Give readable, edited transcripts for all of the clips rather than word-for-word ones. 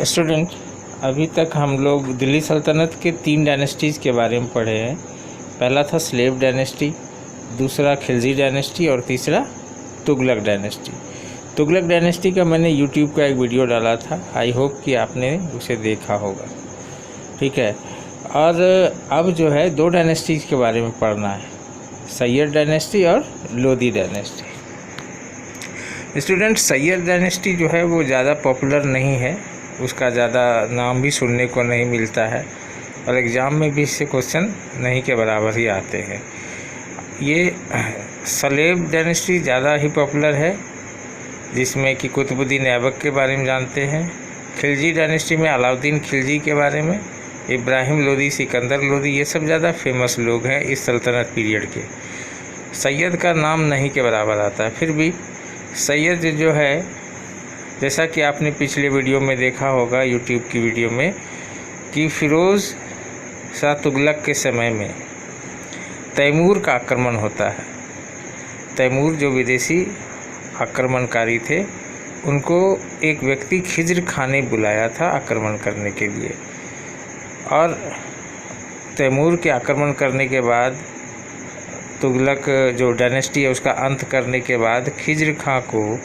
Student, अभी तक हम लोग दिल्ली सल्तनत के 3 डायनेस्टीज़ के बारे में पढ़े हैं। पहला था स्लेव डायनेस्टी, दूसरा खिलजी डायनेस्टी और तीसरा तुगलक डायनेस्टी। तुगलक डायनेस्टी का मैंने यूट्यूब का एक वीडियो डाला था, आई होप कि आपने उसे देखा होगा। ठीक है, और अब जो है 2 डायनेस्टीज़ के बारे में पढ़ना है, सैयद डायनेस्टी और Lodi dynasty. Student, Syed dynasty जो है वो ज़्यादा पॉपुलर नहीं है, उसका ज़्यादा नाम भी सुनने को नहीं मिलता है और एग्ज़ाम में भी इससे क्वेश्चन नहीं के बराबर ही आते हैं। ये स्लेव डायनेस्टी ज़्यादा ही पॉपुलर है, जिसमें कि कुतुबुद्दीन ऐबक के बारे में जानते हैं। खिलजी डायनेस्टी में अलाउद्दीन खिलजी के बारे में, इब्राहिम लोदी, सिकंदर लोदी, ये सब ज़्यादा फेमस लोग हैं इस सल्तनत पीरियड के। सैयद का नाम नहीं के बराबर आता है। फिर भी सैयद जो है, जैसा कि आपने पिछले वीडियो में देखा होगा, यूट्यूब की वीडियो में, कि फ़िरोज़ शाह तुगलक के समय में तैमूर का आक्रमण होता है। तैमूर जो विदेशी आक्रमणकारी थे, उनको एक व्यक्ति खिज्र खान ने बुलाया था आक्रमण करने के लिए, और तैमूर के आक्रमण करने के बाद, तुगलक जो डायनेस्टी है उसका अंत करने के बाद, खिज्र खां को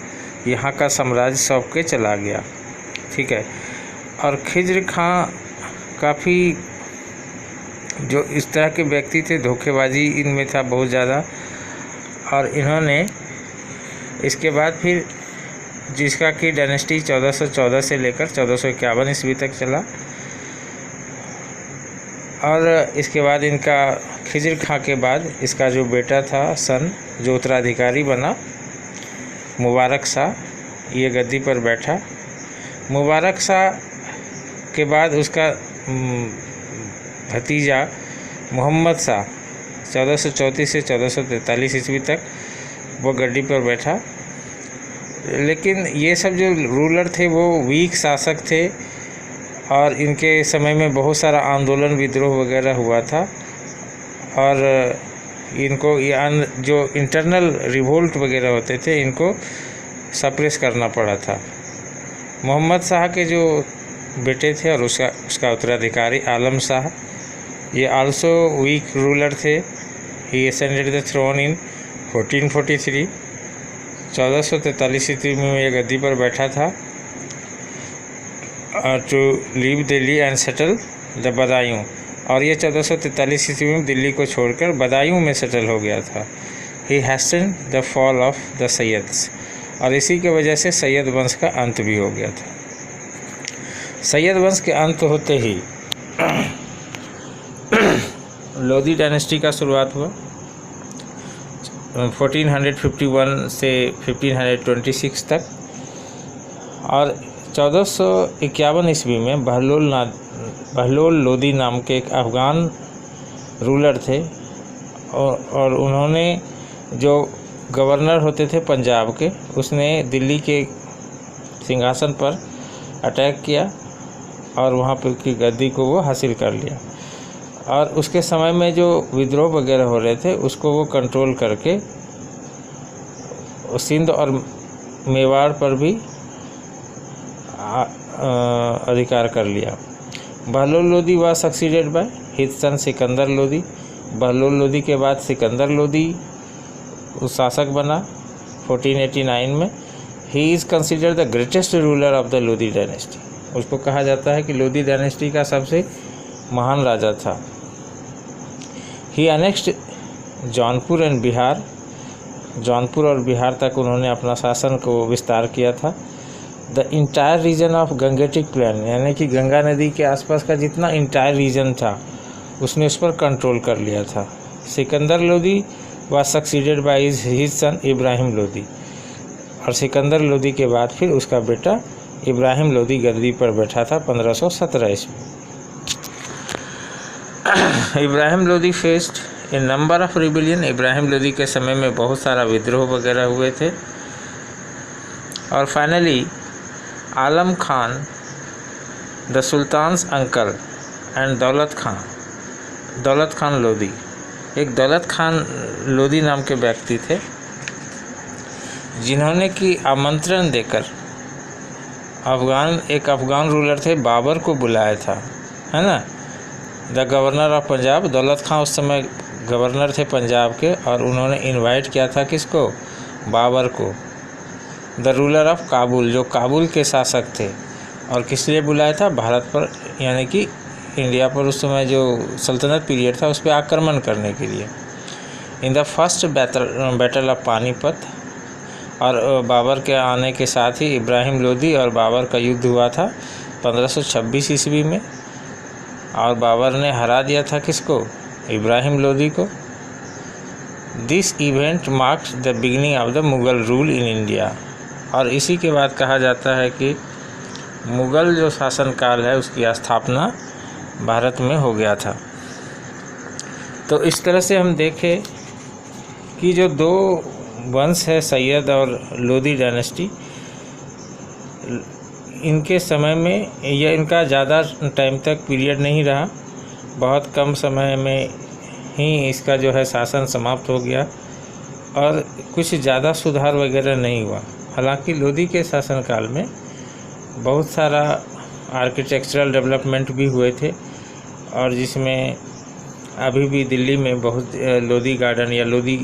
यहाँ का साम्राज्य सौंप के चला गया। ठीक है, और खिज्र खां काफ़ी जो इस तरह के व्यक्ति थे, धोखेबाजी इनमें था बहुत ज़्यादा, और इन्होंने इसके बाद फिर जिसका कि डायनेस्टी 1414 से लेकर 1451 ईस्वी तक चला, और इसके बाद इनका खिज्र खां के बाद इसका जो बेटा था सन, जो उत्तराधिकारी बना, मुबारक शाह, ये गद्दी पर बैठा। मुबारक शाह के बाद उसका भतीजा मोहम्मद शाह 1434 से 1443 ईस्वी तक वो गद्दी पर बैठा। लेकिन ये सब जो रूलर थे वो वीक शासक थे, और इनके समय में बहुत सारा आंदोलन, विद्रोह वगैरह हुआ था, और इनको ये जो इंटरनल रिवोल्ट वगैरह होते थे, इनको सप्रेस करना पड़ा था। मोहम्मद शाह के जो बेटे थे और उसका उत्तराधिकारी आलम शाह, ये आल्सो वीक रूलर थे। He ascended the throne in 1443। 1443 ईस्वी में ये गद्दी पर बैठा था to leave Delhi and settle the Badaun, और ये 1443 ईस्वी में दिल्ली को छोड़कर बदायूं में सेटल हो गया था। ही हैस्टेंड द फॉल ऑफ द सैयद्स, और इसी के वजह से सैयद वंश का अंत भी हो गया था। सैयद वंश के अंत होते ही लोदी डायनेस्टी का शुरुआत हुआ 1451 से 1526 तक, और 1451 ईस्वी में बहलोल लोदी नाम के एक अफ़गान रूलर थे, और उन्होंने जो गवर्नर होते थे पंजाब के, उसने दिल्ली के सिंहासन पर अटैक किया और वहाँ पर की गद्दी को वो हासिल कर लिया। और उसके समय में जो विद्रोह वगैरह हो रहे थे उसको वो कंट्रोल करके सिंध और मेवाड़ पर भी अधिकार कर लिया। Bahlol Lodi was succeeded by his son Sikandar Lodi. Bahlol Lodi के बाद सिकंदर लोदी उस शासक बना 1489 में। He is considered the greatest ruler of the Lodi dynasty. उसको कहा जाता है कि लोदी डायनेस्टी का सबसे महान राजा था। ही अनेक्स्ड जौनपुर एंड बिहार। जौनपुर और बिहार तक उन्होंने अपना शासन को विस्तार किया था। The entire region of Gangetic plain, यानी कि गंगा नदी के आसपास का जितना इंटायर रीजन था उसने उस पर कंट्रोल कर लिया था। Sikandar Lodi was succeeded by his son Ibrahim Lodi, और सिकंदर लोदी के बाद फिर उसका बेटा इब्राहिम लोदी गद्दी पर बैठा था 1517 ईस्वी। Ibrahim Lodi faced A number of rebellion. Ibrahim Lodi के समय में बहुत सारा विद्रोह वगैरह हुए थे, और finally Alam Khan, the sultans uncle, and Daulat Khan Lodi, एक दौलत खान लोदी नाम के व्यक्ति थे, जिन्होंने कि आमंत्रण देकर एक अफ़गान रूलर थे, बाबर को बुलाया था, है ना। द गवर्नर ऑफ पंजाब, दौलत खां उस समय गवर्नर थे पंजाब के, और उन्होंने इनवाइट किया था किसको? बाबर को। द रूलर ऑफ काबुल, जो काबुल के शासक थे, और किस लिए बुलाया था? भारत पर, यानी कि इंडिया पर उस समय जो सल्तनत पीरियड था उस पर आक्रमण करने के लिए। In the first battle of Panipat, और बाबर के आने के साथ ही इब्राहिम लोदी और बाबर का युद्ध हुआ था 1526 ईस्वी में, और बाबर ने हरा दिया था किसको? इब्राहिम लोदी को। This event marks the beginning of the Mughal rule in India, और इसी के बाद कहा जाता है कि मुग़ल जो शासनकाल है उसकी स्थापना भारत में हो गया था। तो इस तरह से हम देखें कि जो दो वंश है, सैयद और लोदी डायनेस्टी, इनके समय में यह इनका ज़्यादा टाइम तक पीरियड नहीं रहा, बहुत कम समय में ही इसका जो है शासन समाप्त हो गया, और कुछ ज़्यादा सुधार वगैरह नहीं हुआ। हालांकि लोदी के शासनकाल में बहुत सारा आर्किटेक्चरल डेवलपमेंट भी हुए थे, और जिसमें अभी भी दिल्ली में बहुत लोदी गार्डन या लोदी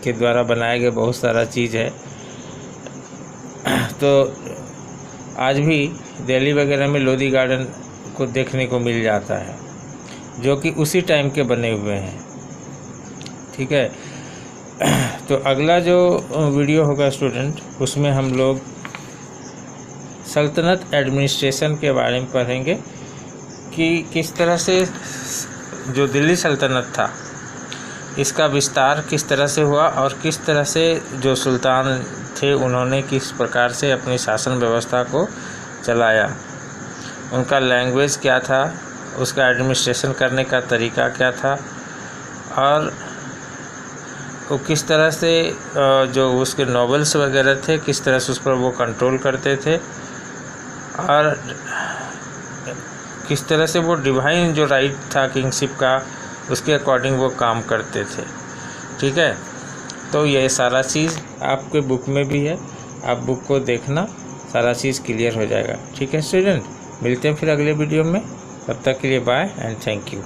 के द्वारा बनाए गए बहुत सारा चीज़ है। तो आज भी दिल्ली वगैरह में लोदी गार्डन को देखने को मिल जाता है, जो कि उसी टाइम के बने हुए हैं। ठीक है, तो अगला जो वीडियो होगा स्टूडेंट, उसमें हम लोग सल्तनत एडमिनिस्ट्रेशन के बारे में पढ़ेंगे कि किस तरह से जो दिल्ली सल्तनत था इसका विस्तार किस तरह से हुआ, और किस तरह से जो सुल्तान थे उन्होंने किस प्रकार से अपनी शासन व्यवस्था को चलाया, उनका लैंग्वेज क्या था, उसका एडमिनिस्ट्रेशन करने का तरीका क्या था, और वो किस तरह से जो उसके नॉवेल्स वगैरह थे किस तरह से उस पर वो कंट्रोल करते थे, और किस तरह से वो डिवाइन जो राइट था किंगशिप का उसके अकॉर्डिंग वो काम करते थे। ठीक है, तो ये सारा चीज़ आपके बुक में भी है, आप बुक को देखना, सारा चीज़ क्लियर हो जाएगा। ठीक है स्टूडेंट, मिलते हैं फिर अगले वीडियो में, तब तक के लिए बाय एंड थैंक यू।